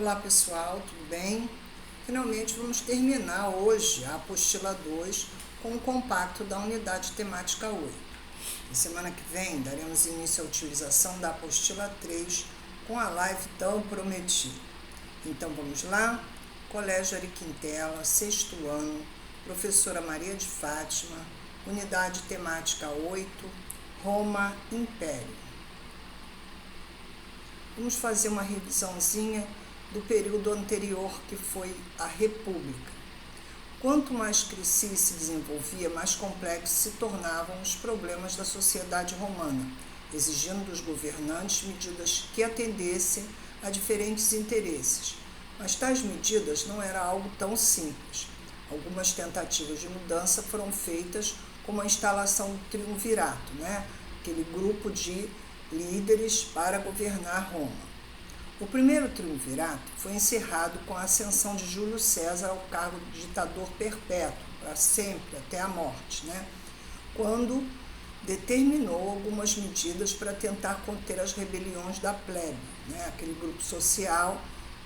Olá pessoal, tudo bem? Finalmente vamos terminar hoje a apostila 2 com o compacto da unidade temática 8. Na semana que vem daremos início à utilização da apostila 3 com a live tão prometida. Então vamos lá? Colégio Ari Quintela, sexto ano, professora Maria de Fátima, unidade temática 8, Roma, Império. Vamos fazer uma revisãozinha do período anterior, que foi a República. Quanto mais crescia e se desenvolvia, mais complexos se tornavam os problemas da sociedade romana, exigindo dos governantes medidas que atendessem a diferentes interesses. Mas tais medidas não era algo tão simples. Algumas tentativas de mudança foram feitas, como a instalação do triunvirato, aquele grupo de líderes para governar Roma. O primeiro triunvirato foi encerrado com a ascensão de Júlio César ao cargo de ditador perpétuo, para sempre, até a morte, quando determinou algumas medidas para tentar conter as rebeliões da plebe, aquele grupo social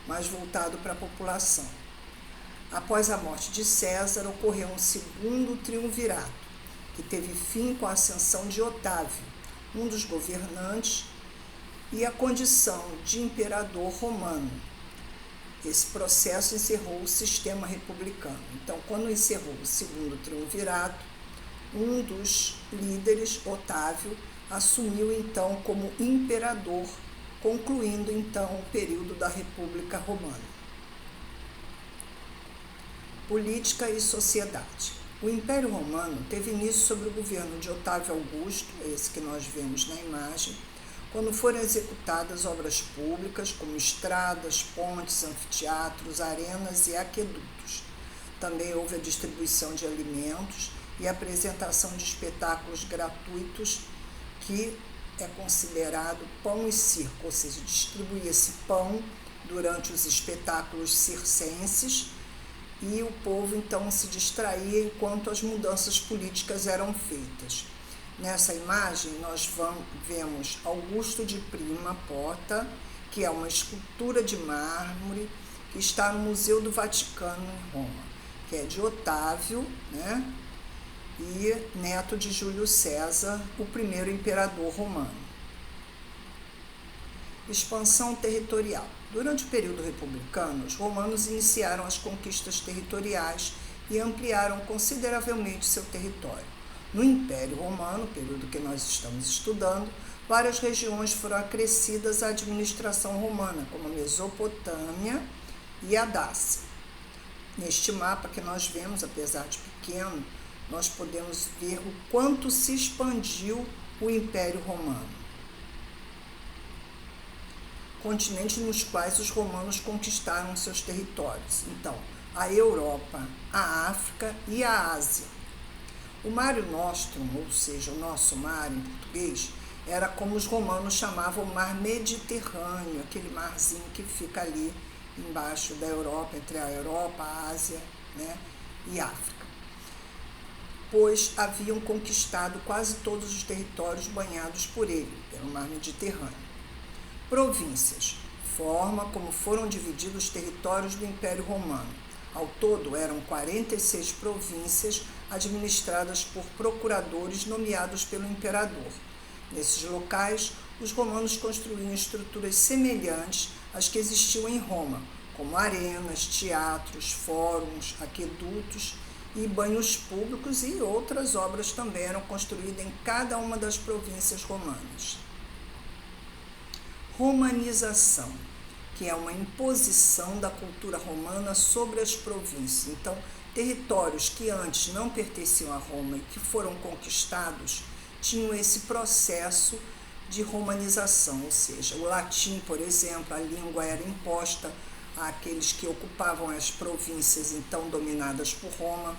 mais voltado para a população. Após a morte de César, ocorreu um segundo triunvirato, que teve fim com a ascensão de Otávio, um dos governantes, e a condição de imperador romano. Esse processo encerrou o sistema republicano. Então, quando encerrou o segundo triunvirato, um dos líderes, Otávio, assumiu então como imperador, concluindo então o período da República Romana. Política e sociedade. O Império Romano teve início sob o governo de Otávio Augusto, esse que nós vemos na imagem, quando foram executadas obras públicas como estradas, pontes, anfiteatros, arenas e aquedutos. Também houve a distribuição de alimentos e a apresentação de espetáculos gratuitos, que é considerado pão e circo, ou seja, distribuía-se pão durante os espetáculos circenses e o povo então se distraía enquanto as mudanças políticas eram feitas. Nessa imagem, nós vemos Augusto de Prima Porta, que é uma escultura de mármore que está no Museu do Vaticano, em Roma, que é de Otávio, e neto de Júlio César, o primeiro imperador romano. Expansão territorial. Durante o período republicano, os romanos iniciaram as conquistas territoriais e ampliaram consideravelmente seu território. No Império Romano, período que nós estamos estudando, várias regiões foram acrescidas à administração romana, como a Mesopotâmia e a Dácia. Neste mapa que nós vemos, apesar de pequeno, nós podemos ver o quanto se expandiu o Império Romano. Continentes nos quais os romanos conquistaram seus territórios. Então, a Europa, a África e a Ásia. O Mare Nostrum, ou seja, o nosso mar em português, era como os romanos chamavam o mar Mediterrâneo, aquele marzinho que fica ali embaixo da Europa, entre a Europa, a Ásia, e África, pois haviam conquistado quase todos os territórios banhados por ele, pelo mar Mediterrâneo. Províncias, forma como foram divididos os territórios do Império Romano. Ao todo, eram 46 províncias administradas por procuradores nomeados pelo imperador. Nesses locais, os romanos construíam estruturas semelhantes às que existiam em Roma, como arenas, teatros, fóruns, aquedutos e banhos públicos, e outras obras também eram construídas em cada uma das províncias romanas. Romanização, que é uma imposição da cultura romana sobre as províncias. Então, territórios que antes não pertenciam a Roma e que foram conquistados tinham esse processo de romanização, ou seja, o latim, por exemplo, a língua era imposta àqueles que ocupavam as províncias então dominadas por Roma,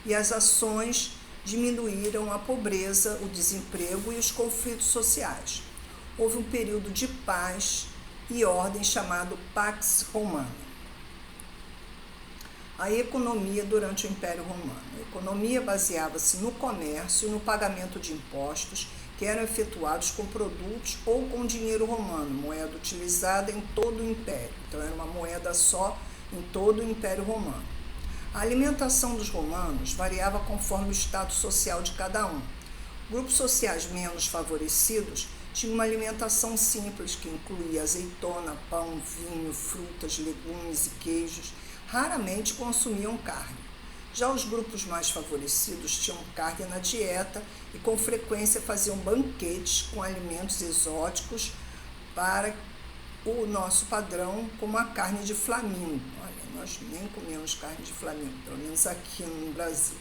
e as ações diminuíram a pobreza, o desemprego e os conflitos sociais. Houve um período de paz e ordem chamado Pax Romana. A economia durante o Império Romano. A economia baseava-se no comércio e no pagamento de impostos que eram efetuados com produtos ou com dinheiro romano, moeda utilizada em todo o Império. Então, era uma moeda só em todo o Império Romano. A alimentação dos romanos variava conforme o status social de cada um. Grupos sociais menos favorecidos tinham uma alimentação simples, que incluía azeitona, pão, vinho, frutas, legumes e queijos. Raramente consumiam carne. Já os grupos mais favorecidos tinham carne na dieta e com frequência faziam banquetes com alimentos exóticos para o nosso padrão, como a carne de flamingo. Olha, nós nem comemos carne de flamingo, pelo menos aqui no Brasil.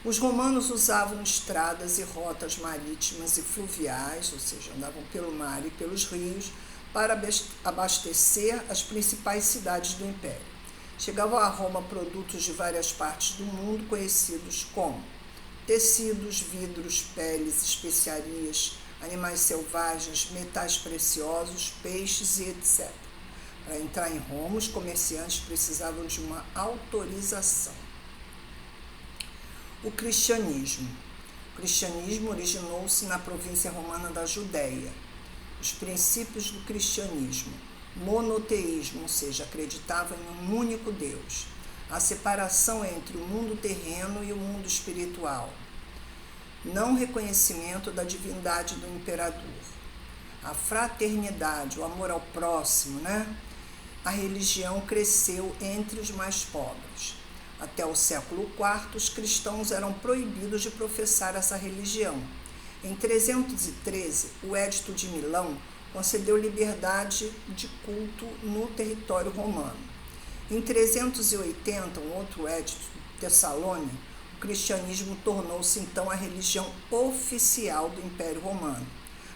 Os romanos usavam estradas e rotas marítimas e fluviais, ou seja, andavam pelo mar e pelos rios, para abastecer as principais cidades do Império. Chegavam a Roma produtos de várias partes do mundo, conhecidos como tecidos, vidros, peles, especiarias, animais selvagens, metais preciosos, peixes e etc. Para entrar em Roma, os comerciantes precisavam de uma autorização. O cristianismo. O cristianismo originou-se na província romana da Judéia. Os princípios do cristianismo: monoteísmo, ou seja, acreditava em um único Deus. A separação entre o mundo terreno e o mundo espiritual. Não reconhecimento da divindade do imperador. A fraternidade, o amor ao próximo, A religião cresceu entre os mais pobres. Até o século IV, os cristãos eram proibidos de professar essa religião. Em 313, o Edito de Milão concedeu liberdade de culto no território romano. Em 380, um outro edito, Tessalônia, o cristianismo tornou-se então a religião oficial do Império Romano.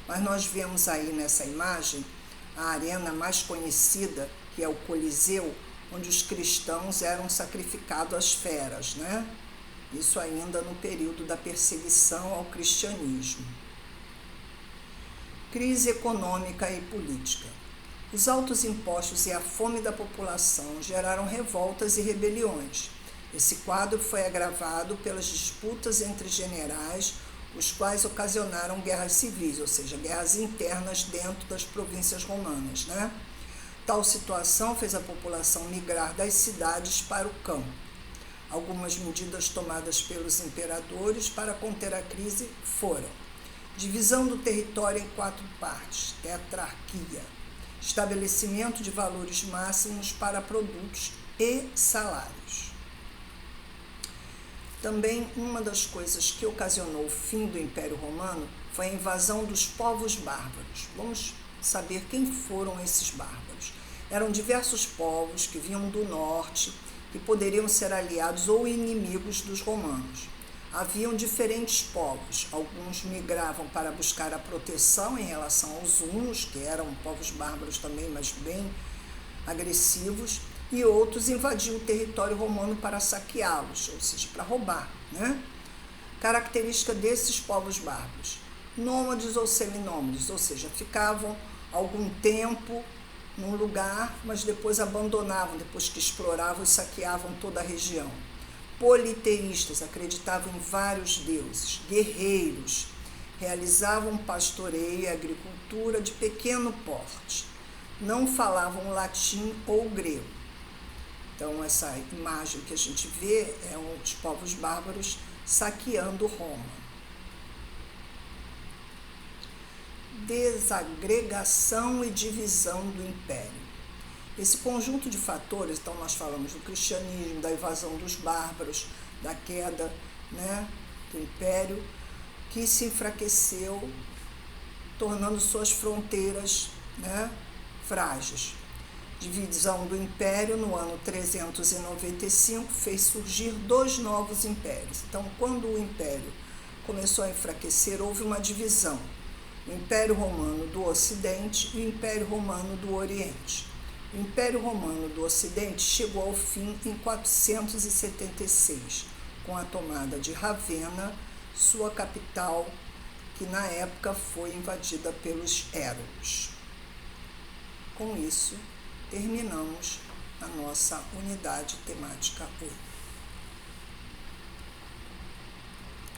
Mas nós vemos aí nessa imagem a arena mais conhecida, que é o Coliseu, onde os cristãos eram sacrificados às feras, Isso ainda no período da perseguição ao cristianismo. Crise econômica e política. Os altos impostos e a fome da população geraram revoltas e rebeliões. Esse quadro foi agravado pelas disputas entre generais, os quais ocasionaram guerras civis, ou seja, guerras internas dentro das províncias romanas, Tal situação fez a população migrar das cidades para o campo. Algumas medidas tomadas pelos imperadores para conter a crise foram: divisão do território em 4 partes, tetrarquia, estabelecimento de valores máximos para produtos e salários. Também uma das coisas que ocasionou o fim do Império Romano foi a invasão dos povos bárbaros. Vamos saber quem foram esses bárbaros. Eram diversos povos que vinham do norte, que poderiam ser aliados ou inimigos dos romanos. Haviam diferentes povos, alguns migravam para buscar a proteção em relação aos hunos, que eram povos bárbaros também, mas bem agressivos, e outros invadiam o território romano para saqueá-los, ou seja, para roubar. Característica desses povos bárbaros: nômades ou seminômades, ou seja, ficavam algum tempo num lugar, mas depois abandonavam, depois que exploravam e saqueavam toda a região. Politeístas, acreditavam em vários deuses. Guerreiros, realizavam pastoreio e agricultura de pequeno porte. Não falavam latim ou grego. Então, essa imagem que a gente vê é os povos bárbaros saqueando Roma. Desagregação e divisão do Império. Esse conjunto de fatores, então nós falamos do cristianismo, da invasão dos bárbaros, da queda do Império, que se enfraqueceu, tornando suas fronteiras frágeis. Divisão do Império no ano 395 fez surgir 2 novos impérios. Então, quando o Império começou a enfraquecer, houve uma divisão: o Império Romano do Ocidente e o Império Romano do Oriente. O Império Romano do Ocidente chegou ao fim em 476, com a tomada de Ravenna, sua capital, que na época foi invadida pelos érulos. Com isso, terminamos a nossa unidade temática 8.